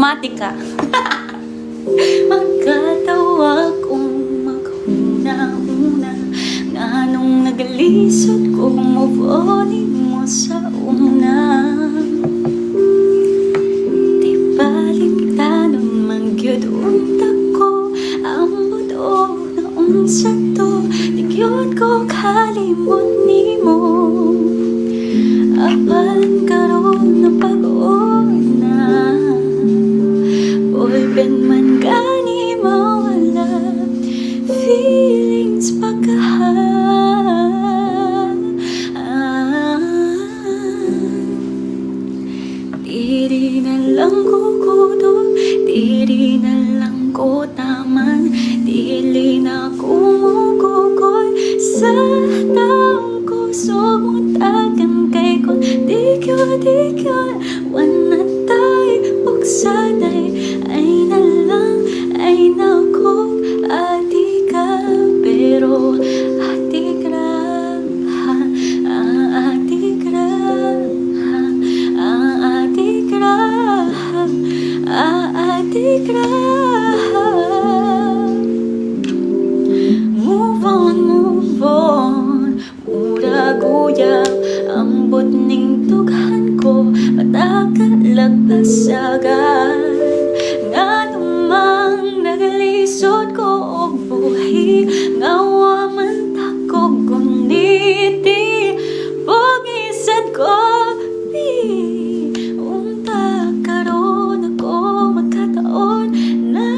Bumati ka. Magkatawa kong maghuna-una, nga nung nagalisod ko move on mo sa una. Di balimtanon man gyud unta ko, ang budo na unsa to, di gyud ko kalimot nimo. Apan karon na pag-una, ballpen man gani mawala, feelings pagkaha. Diri na lang ko kudo, diri na lang ko taman, dili na kumugugol sa taong ko sumutagan kay kon di kyod wana tay buksanay ay na lang ay nakog ati ka pero ati ka ha ati ka ha ati ka ha ati ka. Move on, murag uyab ambot ning tughan ko, matakalagpasagan nga numang nagalisod ko og buhi, ngawa man takog guniti bugisad ko di unta karon ako magkataon na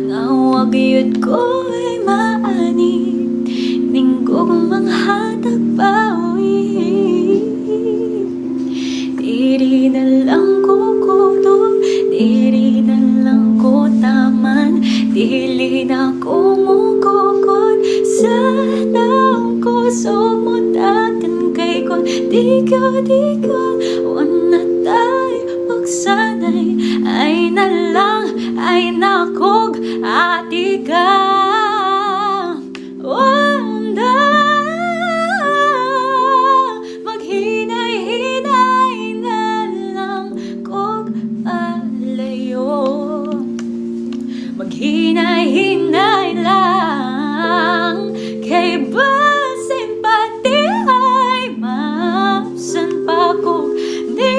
ngawa gyud ko ay maani ninggog manghatag bawi. Diri na lang ko kudo, diri na lang ko taman, dili na ko mugugod sa taong ko sumutagan kay kon di ko wana tay pagsanay ay na lang ay nakog ati ka. Wanda maghinay-hinay na lang kog alayo, maghinay-hinay lang kay basin pati ay mapsan pa kog di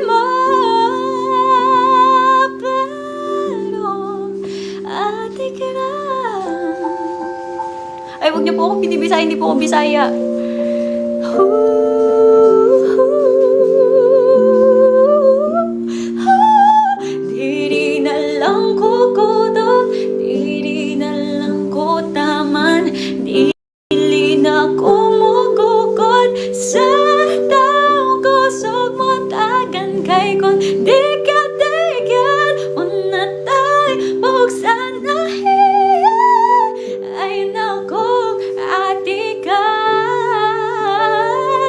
mo pero ati ka na. Ay, huwag niyo po akong binibisaya, hindi po ako Bisaya. Diri na lang ko kudo, diri na lang ko taman, dili na ko mugugod sa taong ko sumutagan kay kon di ka una tay buksan na ay nako ati ka.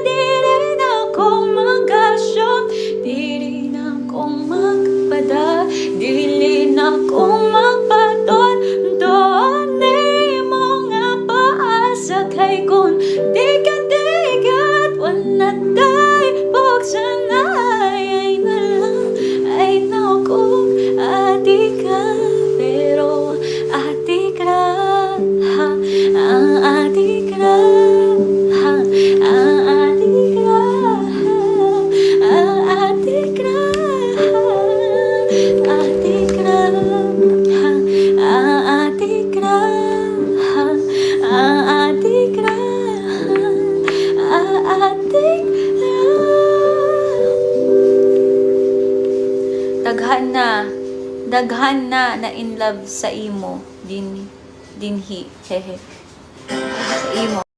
Dili na ko mag-assume, dili na ko magpada, dili na ko magpaton doon mo nga paasa kay kon di ka wana tay buksan na ay na lang ay nako ati ka pero ati ka ha ati ka ha ati ka ha ati ka ati ka ha ati ka ha ati ka ati ka. Daghan na in love sa imo dinhi hehe sa imo